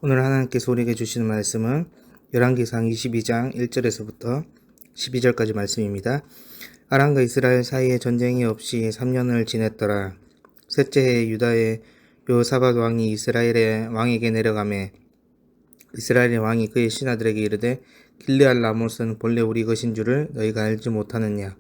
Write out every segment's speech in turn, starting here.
오늘 하나님께서 우리에게 주시는 말씀은 열왕기상 22장 1절에서부터 12절까지 말씀입니다. 아람과 이스라엘 사이에 전쟁이 없이 3년을 지냈더라. 셋째 해에 유다의 요사밧 왕이 이스라엘의 왕에게 내려가매 이스라엘의 왕이 그의 신하들에게 이르되 길르앗 라못은 본래 우리 것인 줄을 너희가 알지 못하느냐.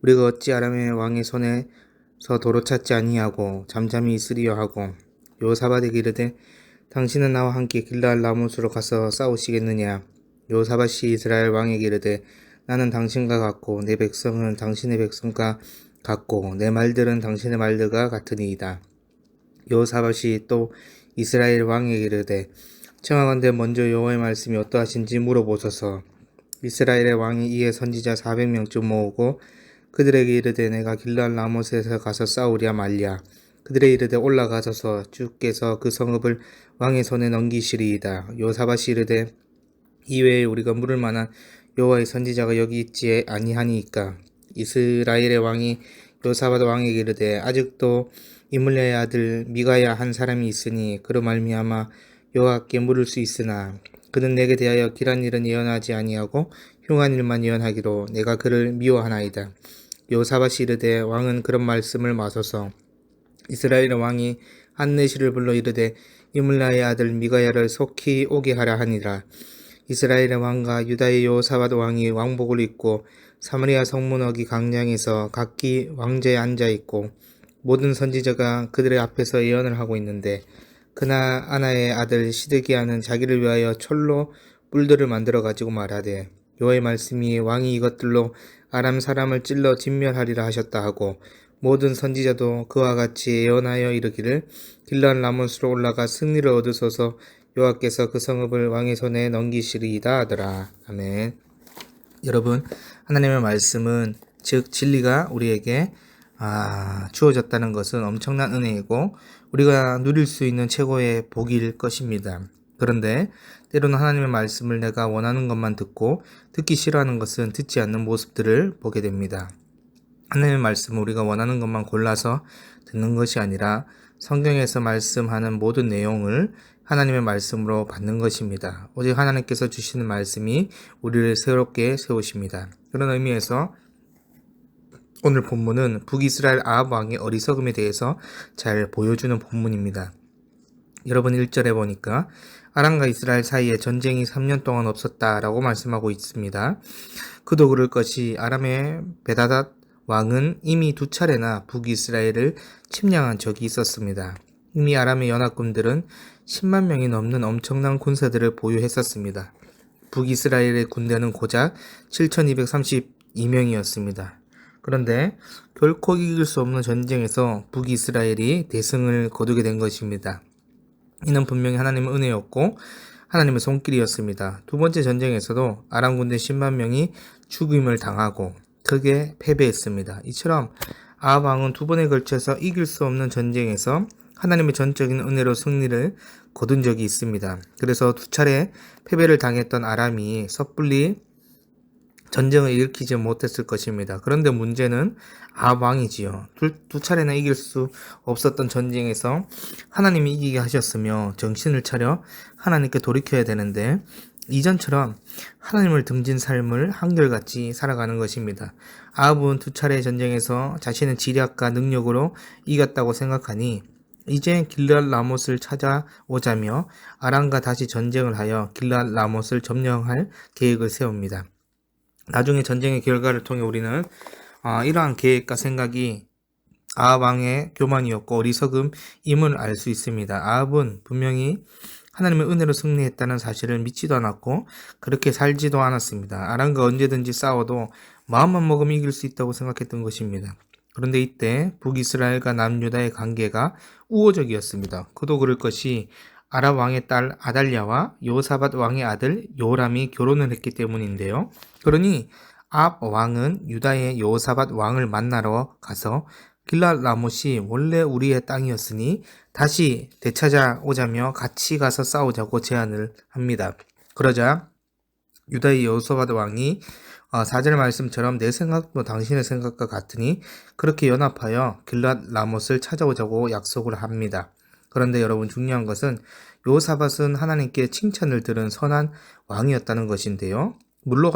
우리가 어찌 아람의 왕의 손에서 도로 찾지 아니하고 잠잠히 있으리요 하고 요사밧에게 이르되 당신은 나와 함께 길르앗 라못으로 가서 싸우시겠느냐. 요사밧이 이스라엘 왕에게 이르되 나는 당신과 같고 내 백성은 당신의 백성과 같고 내 말들은 당신의 말들과 같으니이다. 요사밧이 또 이스라엘 왕에게 이르되 청하건대 먼저 여호와의 말씀이 어떠하신지 물어보소서. 이스라엘의 왕이 이에 선지자 400명쯤 모으고 그들에게 이르되 내가 길르앗 라못에서 가서 싸우랴 말랴. 그들의 이르되 올라가소서. 주께서 그 성읍을 왕의 손에 넘기시리이다. 요사밧이 이르되 이외에 우리가 물을 만한 여호와의 선지자가 여기 있지 아니하니이까. 이스라엘의 왕이 요사밧 왕에게 이르되 아직도 이물랴의 아들 미가야 한 사람이 있으니 그로 말미암아 여호와께 물을 수 있으나 그는 내게 대하여 길한 일은 예언하지 아니하고 흉한 일만 예언하기로 내가 그를 미워하나이다. 요사밧이 이르되 왕은 그런 말씀을 마소서. 이스라엘의 왕이 한네시를 불러 이르되 이물랴의 아들 미가야를 속히 오게 하라 하니라. 이스라엘의 왕과 유다의 요사밧 왕이 왕복을 입고 사마리아 성문어기 광장에서 각기 왕좌에 앉아 있고 모든 선지자가 그들의 앞에서 예언을 하고 있는데 그날 아나의 아들 시드기야는 자기를 위하여 철로 뿔들을 만들어 가지고 말하되 여호와의 말씀이 왕이 이것들로 아람 사람을 찔러 진멸하리라 하셨다 하고 모든 선지자도 그와 같이 예언하여 이르기를 길르앗 라못으로 올라가 승리를 얻으소서. 여호와께서 그 성읍을 왕의 손에 넘기시리이다 하더라. 아멘. 여러분, 하나님의 말씀은 즉 진리가 우리에게 주어졌다는 것은 엄청난 은혜이고 우리가 누릴 수 있는 최고의 복일 것입니다. 그런데 때로는 하나님의 말씀을 내가 원하는 것만 듣고 듣기 싫어하는 것은 듣지 않는 모습들을 보게 됩니다. 하나님의 말씀은 우리가 원하는 것만 골라서 듣는 것이 아니라 성경에서 말씀하는 모든 내용을 하나님의 말씀으로 받는 것입니다. 오직 하나님께서 주시는 말씀이 우리를 새롭게 세우십니다. 그런 의미에서 오늘 본문은 북이스라엘 아합 왕의 어리석음에 대해서 잘 보여주는 본문입니다. 여러분 1절에 보니까 아람과 이스라엘 사이에 전쟁이 3년 동안 없었다라고 말씀하고 있습니다. 그도 그럴 것이 아람의 베다닷 왕은 이미 2차례나 북이스라엘을 침략한 적이 있었습니다. 이미 아람의 연합군들은 10만 명이 넘는 엄청난 군사들을 보유했었습니다. 북이스라엘의 군대는 고작 7,232명이었습니다. 그런데 결코 이길 수 없는 전쟁에서 북이스라엘이 대승을 거두게 된 것입니다. 이는 분명히 하나님의 은혜였고 하나님의 손길이었습니다. 두 번째 전쟁에서도 아람 군대 10만 명이 죽임을 당하고 크게 패배했습니다. 이처럼 아합 왕은 두 번에 걸쳐서 이길 수 없는 전쟁에서 하나님의 전적인 은혜로 승리를 거둔 적이 있습니다. 그래서 두 차례 패배를 당했던 아람이 섣불리 전쟁을 일으키지 못했을 것입니다. 그런데 문제는 아합 왕이지요. 두 차례나 이길 수 없었던 전쟁에서 하나님이 이기게 하셨으며 정신을 차려 하나님께 돌이켜야 되는데 이전처럼 하나님을 등진 삶을 한결같이 살아가는 것입니다. 아합은 두 차례 전쟁에서 자신의 지략과 능력으로 이겼다고 생각하니 이제 길르앗 라못을 찾아오자며 아람과 다시 전쟁을 하여 길르앗 라못을 점령할 계획을 세웁니다. 나중에 전쟁의 결과를 통해 우리는 이러한 계획과 생각이 아합 왕의 교만이었고 어리석음임을 알 수 있습니다. 아합은 분명히 하나님의 은혜로 승리했다는 사실을 믿지도 않았고 그렇게 살지도 않았습니다. 아람과 언제든지 싸워도 마음만 먹으면 이길 수 있다고 생각했던 것입니다. 그런데 이때 북이스라엘과 남유다의 관계가 우호적이었습니다. 그도 그럴 것이 아람 왕의 딸 아달랴와 요사밧 왕의 아들 요람이 결혼을 했기 때문인데요. 그러니 아합 왕은 유다의 요사밧 왕을 만나러 가서 길르앗 라못이 원래 우리의 땅이었으니 다시 되찾아오자며 같이 가서 싸우자고 제안을 합니다. 그러자 유다의 여호사밧 왕이 4절 말씀처럼 내 생각도 당신의 생각과 같으니 그렇게 연합하여 길르앗 라못을 찾아오자고 약속을 합니다. 그런데 여러분 중요한 것은 요사밧은 하나님께 칭찬을 들은 선한 왕이었다는 것인데요. 물론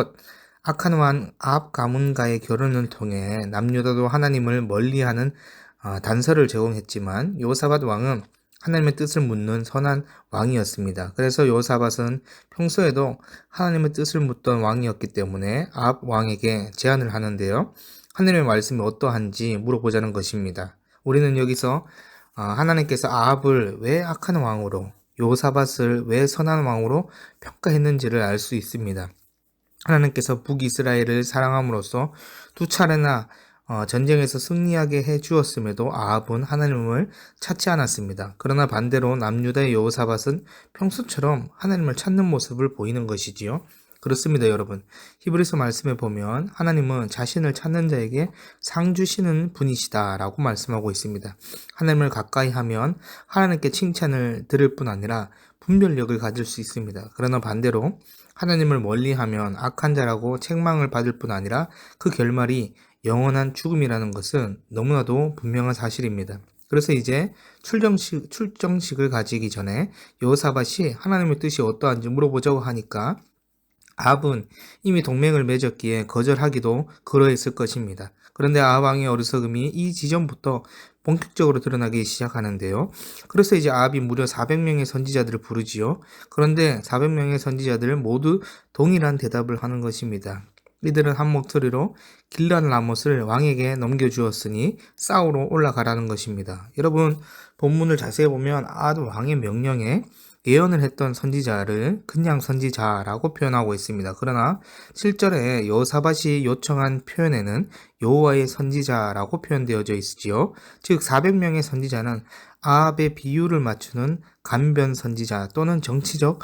악한 왕 아합 가문과의 결혼을 통해 남유다도 하나님을 멀리하는 단서를 제공했지만 요사밧 왕은 하나님의 뜻을 묻는 선한 왕이었습니다. 그래서 요사밧은 평소에도 하나님의 뜻을 묻던 왕이었기 때문에 아합 왕에게 제안을 하는데요. 하나님의 말씀이 어떠한지 물어보자는 것입니다. 우리는 여기서 하나님께서 아합을 왜 악한 왕으로, 요사밧을 왜 선한 왕으로 평가했는지를 알 수 있습니다. 하나님께서 북이스라엘을 사랑함으로써 두 차례나 전쟁에서 승리하게 해 주었음에도 아합은 하나님을 찾지 않았습니다. 그러나 반대로 남유다의 여호사밧은 평소처럼 하나님을 찾는 모습을 보이는 것이지요. 그렇습니다, 여러분. 히브리서 말씀에 보면 하나님은 자신을 찾는 자에게 상 주시는 분이시다라고 말씀하고 있습니다. 하나님을 가까이 하면 하나님께 칭찬을 들을 뿐 아니라 분별력을 가질 수 있습니다. 그러나 반대로 하나님을 멀리하면 악한 자라고 책망을 받을 뿐 아니라 그 결말이 영원한 죽음이라는 것은 너무나도 분명한 사실입니다. 그래서 이제 출정식을 가지기 전에 여호사밧이 하나님의 뜻이 어떠한지 물어보자고 하니까 아합은 이미 동맹을 맺었기에 거절하기도 그러했을 것입니다. 그런데 아합 왕의 어리석음이 이 지점부터 본격적으로 드러나기 시작하는데요. 그래서 이제 아합이 무려 400명의 선지자들을 부르지요. 그런데 400명의 선지자들 모두 동일한 대답을 하는 것입니다. 이들은 한 목소리로 길르앗 라못을 왕에게 넘겨주었으니 싸우러 올라가라는 것입니다. 여러분 본문을 자세히 보면 아합 왕의 명령에 예언을 했던 선지자를 그냥 선지자라고 표현하고 있습니다. 그러나 7절에 여호사밧이 요청한 표현에는 여호와의 선지자라고 표현되어져 있지요. 즉 400명의 선지자는 아합의 비유를 맞추는 간변 선지자 또는 정치적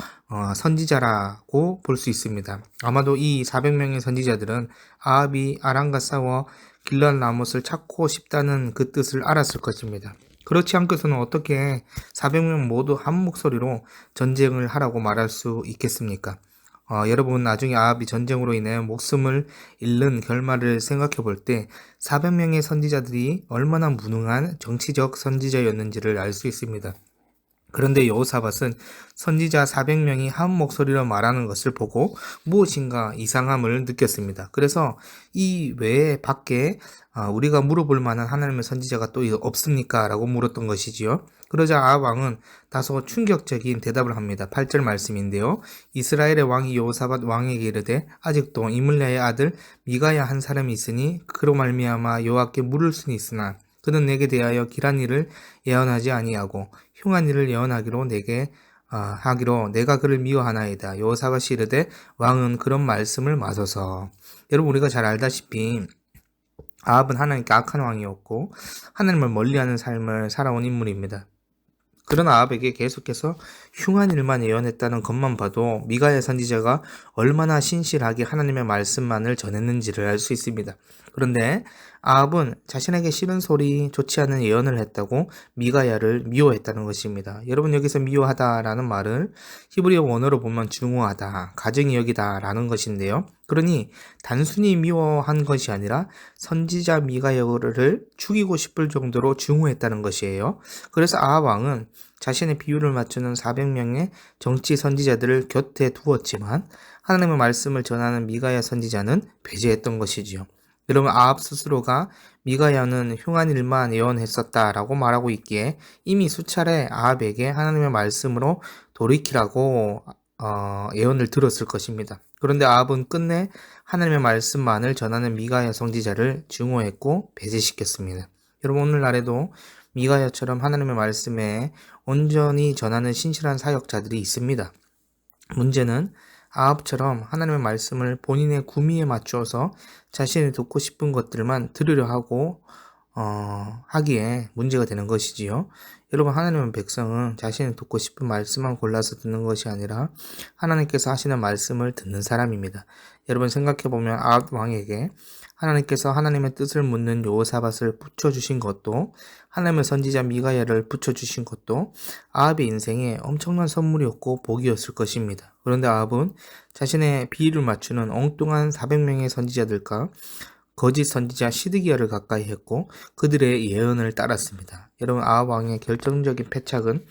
선지자라고 볼 수 있습니다. 아마도 이 400명의 선지자들은 아합이 아람과 싸워 길르앗 라못을 찾고 싶다는 그 뜻을 알았을 것입니다. 그렇지 않고서는 어떻게 400명 모두 한 목소리로 전쟁을 하라고 말할 수 있겠습니까? 여러분 나중에 아합이 전쟁으로 인해 목숨을 잃는 결말을 생각해 볼 때 400명의 선지자들이 얼마나 무능한 정치적 선지자였는지를 알 수 있습니다. 그런데 여호사밧은 선지자 400명이 한 목소리로 말하는 것을 보고 무엇인가 이상함을 느꼈습니다. 그래서 이 외에 밖에 우리가 물어볼 만한 하나님의 선지자가 또 없습니까? 라고 물었던 것이지요. 그러자 아합 왕은 다소 충격적인 대답을 합니다. 8절 말씀인데요. 이스라엘의 왕이 여호사밧 왕에게 이르되 아직도 이물랴의 아들 미가야 한 사람이 있으니 그로 말미암아 여호와께 물을 수는 있으나 그는 내게 대하여 길한 일을 예언하지 아니하고 흉한 일을 예언하기로 하기로 내가 그를 미워하나이다. 여호사밧이 이르되 왕은 그런 말씀을 마소서. 여러분 우리가 잘 알다시피 아합은 하나님께 악한 왕이었고 하나님을 멀리하는 삶을 살아온 인물입니다. 그런 아합에게 계속해서 흉한 일만 예언했다는 것만 봐도 미가야 선지자가 얼마나 신실하게 하나님의 말씀만을 전했는지를 알 수 있습니다. 그런데 아합은 자신에게 싫은 소리, 좋지 않은 예언을 했다고 미가야를 미워했다는 것입니다. 여러분 여기서 미워하다라는 말을 히브리어 원어로 보면 증오하다, 가증히 여기다 라는 것인데요. 그러니 단순히 미워한 것이 아니라 선지자 미가야를 죽이고 싶을 정도로 증오했다는 것이에요. 그래서 아합 왕은 자신의 비유를 맞추는 400명의 정치 선지자들을 곁에 두었지만 하나님의 말씀을 전하는 미가야 선지자는 배제했던 것이지요. 여러분 아합 스스로가 미가야는 흉한 일만 예언했었다라고 말하고 있기에 이미 수차례 아합에게 하나님의 말씀으로 돌이키라고 예언을 들었을 것입니다. 그런데 아합은 끝내 하나님의 말씀만을 전하는 미가야 선지자를 증오했고 배제시켰습니다. 여러분 오늘날에도 미가야처럼 하나님의 말씀에 온전히 전하는 신실한 사역자들이 있습니다. 문제는 아합처럼 하나님의 말씀을 본인의 구미에 맞추어서 자신이 듣고 싶은 것들만 들으려 하고 하기에 문제가 되는 것이지요. 여러분 하나님의 백성은 자신이 듣고 싶은 말씀만 골라서 듣는 것이 아니라 하나님께서 하시는 말씀을 듣는 사람입니다. 여러분 생각해보면 아합 왕에게 하나님께서 하나님의 뜻을 묻는 여호사밧을 붙여주신 것도 하나님의 선지자 미가야를 붙여주신 것도 아합의 인생에 엄청난 선물이었고 복이었을 것입니다. 그런데 아합은 자신의 비위를 맞추는 엉뚱한 400명의 선지자들과 거짓 선지자 시드기야를 가까이 했고 그들의 예언을 따랐습니다. 여러분, 아합 왕의 결정적인 패착은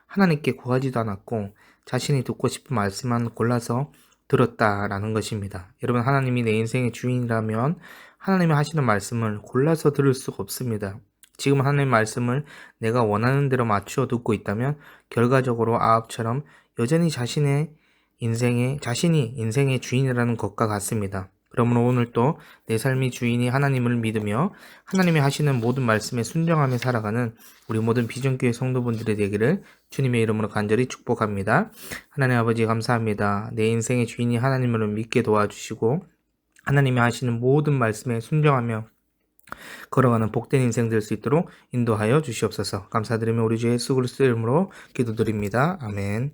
하나님께 구하지도 않았고 자신이 듣고 싶은 말씀만 골라서 들었다라는 것입니다. 여러분, 하나님이 내 인생의 주인이라면 하나님이 하시는 말씀을 골라서 들을 수가 없습니다. 지금 하나님의 말씀을 내가 원하는 대로 맞추어 듣고 있다면 결과적으로 아합처럼 여전히 자신이 인생의 주인이라는 것과 같습니다. 그러므로 오늘 또 내 삶의 주인이 하나님을 믿으며 하나님이 하시는 모든 말씀에 순종하며 살아가는 우리 모든 비전교회 성도분들이 되기를 주님의 이름으로 간절히 축복합니다. 하나님 아버지 감사합니다. 내 인생의 주인이 하나님을 믿게 도와주시고 하나님이 하시는 모든 말씀에 순종하며 걸어가는 복된 인생 될 수 있도록 인도하여 주시옵소서. 감사드리며 우리 주 예수 그리스도의 이름으로 기도드립니다. 아멘.